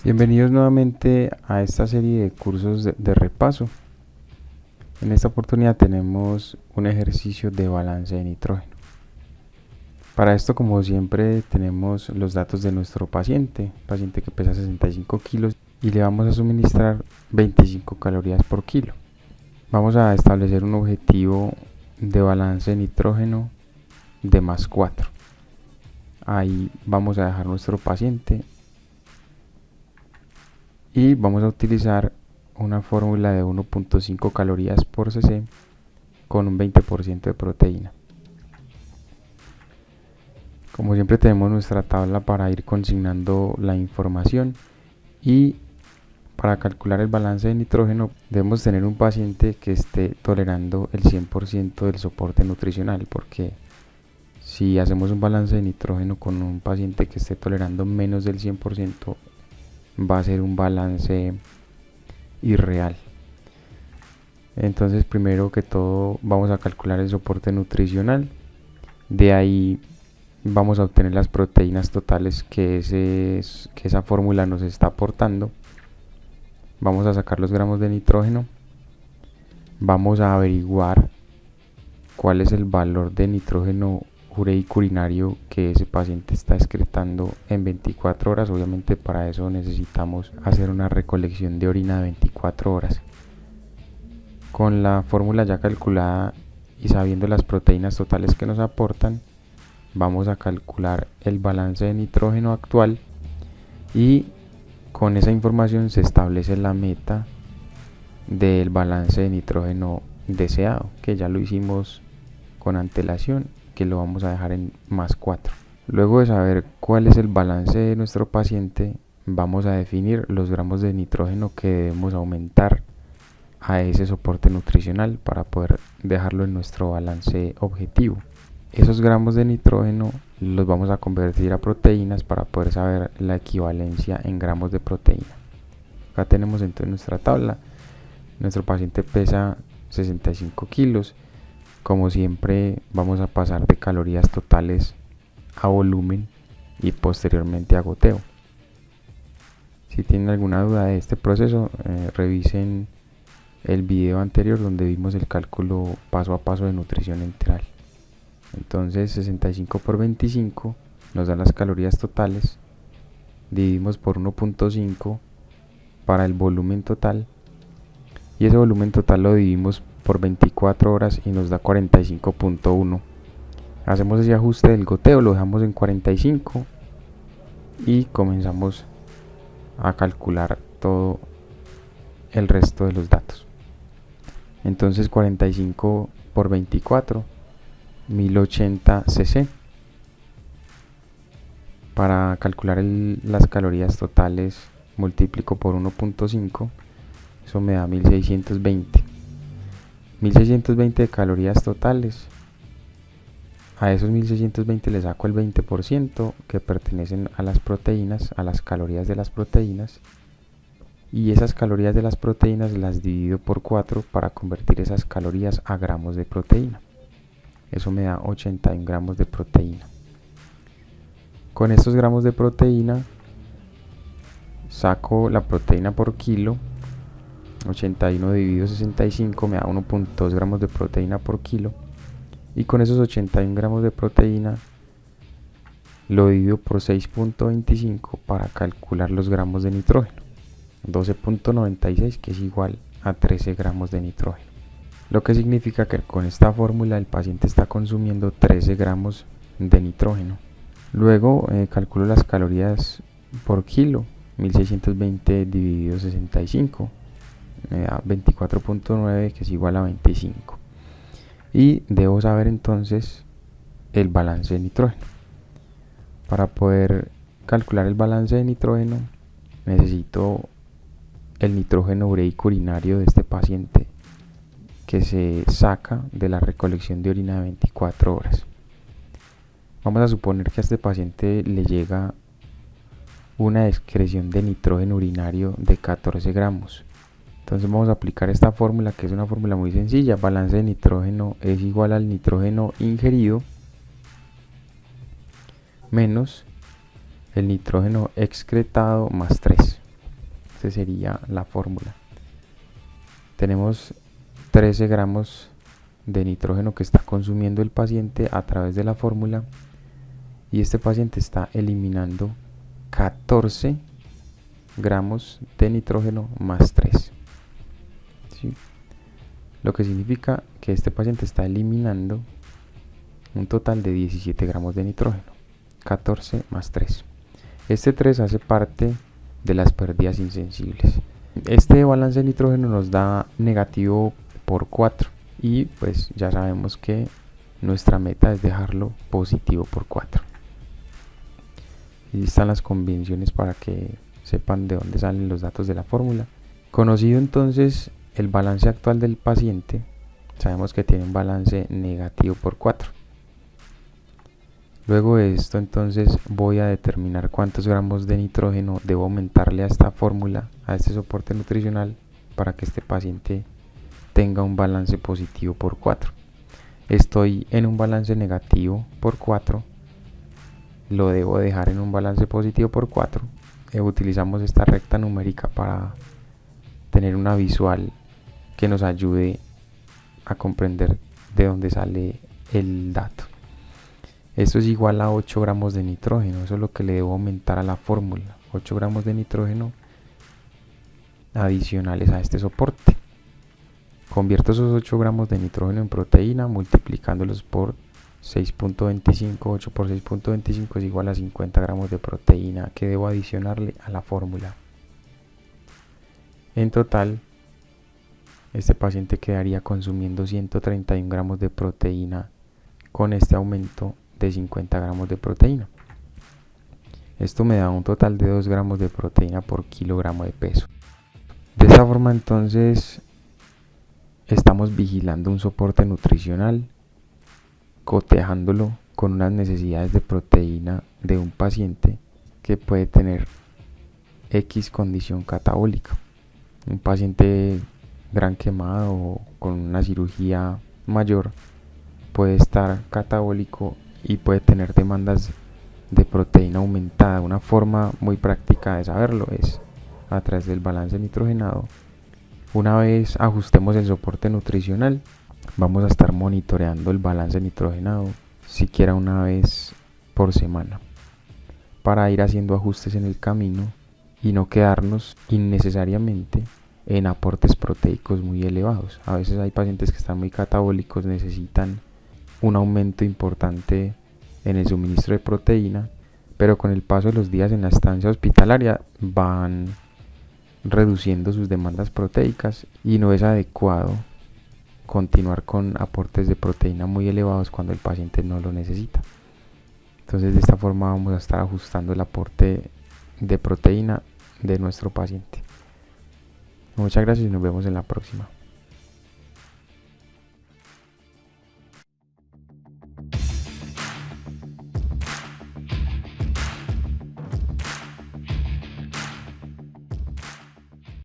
Bienvenidos nuevamente a esta serie de cursos de repaso. En esta oportunidad tenemos un ejercicio de balance de nitrógeno. Para esto, como siempre, tenemos los datos de nuestro paciente que pesa 65 kilos y le vamos a suministrar 25 calorías por kilo. Vamos a establecer un objetivo de balance de nitrógeno de +4. Ahí vamos a dejar nuestro paciente y vamos a utilizar una fórmula de 1.5 calorías por cc con un 20% de proteína. Como siempre, tenemos nuestra tabla para ir consignando la información, y para calcular el balance de nitrógeno debemos tener un paciente que esté tolerando el 100% del soporte nutricional, porque si hacemos un balance de nitrógeno con un paciente que esté tolerando menos del 100%, va a ser un balance irreal. Entonces, primero que todo, vamos a calcular el soporte nutricional. De ahí vamos a obtener las proteínas totales que esa fórmula nos está aportando. Vamos a sacar los gramos de nitrógeno. Vamos a averiguar cuál es el valor de nitrógeno ureico urinario que ese paciente está excretando en 24 horas. Obviamente, para eso necesitamos hacer una recolección de orina de 24 horas. Con la fórmula ya calculada y sabiendo las proteínas totales que nos aportan, vamos a calcular el balance de nitrógeno actual, y con esa información se establece la meta del balance de nitrógeno deseado, que ya lo hicimos con antelación, que lo vamos a dejar en +4. Luego de saber cuál es el balance de nuestro paciente, vamos a definir los gramos de nitrógeno que debemos aumentar a ese soporte nutricional para poder dejarlo en nuestro balance objetivo. Esos gramos de nitrógeno los vamos a convertir a proteínas para poder saber la equivalencia en gramos de proteína. Acá tenemos entonces nuestra tabla. Nuestro paciente pesa 65 kilos. Como siempre, vamos a pasar de calorías totales a volumen y posteriormente a goteo. Si tienen alguna duda de este proceso, revisen el video anterior donde vimos el cálculo paso a paso de nutrición enteral. Entonces, 65 por 25 nos da las calorías totales. Dividimos por 1.5 para el volumen total, y ese volumen total lo dividimos por 24 horas y nos da 45.1. Hacemos ese ajuste del goteo, lo dejamos en 45 y comenzamos a calcular todo el resto de los datos. Entonces, 45 por 24, 1080 cc. Para calcular las calorías totales multiplico por 1.5, eso me da 1620. 1620 de calorías totales. A esos 1620 le saco el 20% que pertenecen a las proteínas, a las calorías de las proteínas, y esas calorías de las proteínas las divido por 4 para convertir esas calorías a gramos de proteína. Eso me da 81 gramos de proteína. Con estos gramos de proteína saco la proteína por kilo. 81 dividido 65 me da 1.2 gramos de proteína por kilo. Y con esos 81 gramos de proteína lo divido por 6.25 para calcular los gramos de nitrógeno. 12.96, que es igual a 13 gramos de nitrógeno. Lo que significa que con esta fórmula el paciente está consumiendo 13 gramos de nitrógeno. Luego calculo las calorías por kilo. 1620 dividido 65 me da 24.9, que es igual a 25. Y debo saber entonces el balance de nitrógeno. Para poder calcular el balance de nitrógeno necesito el nitrógeno ureico urinario de este paciente, que se saca de la recolección de orina de 24 horas. Vamos a suponer que a este paciente le llega una excreción de nitrógeno urinario de 14 gramos. Entonces vamos a aplicar esta fórmula, que es una fórmula muy sencilla. Balance de nitrógeno es igual al nitrógeno ingerido menos el nitrógeno excretado más 3. Esta sería la fórmula. Tenemos 13 gramos de nitrógeno que está consumiendo el paciente a través de la fórmula, y este paciente está eliminando 14 gramos de nitrógeno más 3. ¿Sí? Lo que significa que este paciente está eliminando un total de 17 gramos de nitrógeno, 14 más 3. Este 3 hace parte de las pérdidas insensibles. Este balance de nitrógeno nos da negativo por 4, y pues ya sabemos que nuestra meta es dejarlo positivo por 4. Y están las convenciones para que sepan de dónde salen los datos de la fórmula. Conocido entonces el balance actual del paciente, sabemos que tiene un balance negativo por 4. Luego de esto, entonces voy a determinar cuántos gramos de nitrógeno debo aumentarle a esta fórmula, a este soporte nutricional, para que este paciente tenga un balance positivo por 4. Estoy en un balance negativo por 4, lo debo dejar en un balance positivo por 4. Utilizamos esta recta numérica para tener una visual que nos ayude a comprender de dónde sale el dato. Esto es igual a 8 gramos de nitrógeno, eso es lo que le debo aumentar a la fórmula, 8 gramos de nitrógeno adicionales a este soporte. Convierto esos 8 gramos de nitrógeno en proteína multiplicándolos por 6.25, 8 por 6.25 es igual a 50 gramos de proteína que debo adicionarle a la fórmula. En total, este paciente quedaría consumiendo 131 gramos de proteína con este aumento de 50 gramos de proteína. Esto me da un total de 2 gramos de proteína por kilogramo de peso. De esta forma entonces estamos vigilando un soporte nutricional, cotejándolo con unas necesidades de proteína de un paciente que puede tener X condición catabólica. Un paciente gran quemado o con una cirugía mayor puede estar catabólico y puede tener demandas de proteína aumentada. Una forma muy práctica de saberlo es a través del balance nitrogenado. Una vez ajustemos el soporte nutricional, vamos a estar monitoreando el balance nitrogenado siquiera una vez por semana para ir haciendo ajustes en el camino y no quedarnos innecesariamente en aportes proteicos muy elevados. A veces hay pacientes que están muy catabólicos, necesitan un aumento importante en el suministro de proteína, pero con el paso de los días en la estancia hospitalaria van reduciendo sus demandas proteicas y no es adecuado continuar con aportes de proteína muy elevados cuando el paciente no lo necesita. Entonces de esta forma vamos a estar ajustando el aporte de proteína de nuestro paciente. Muchas gracias y nos vemos en la próxima.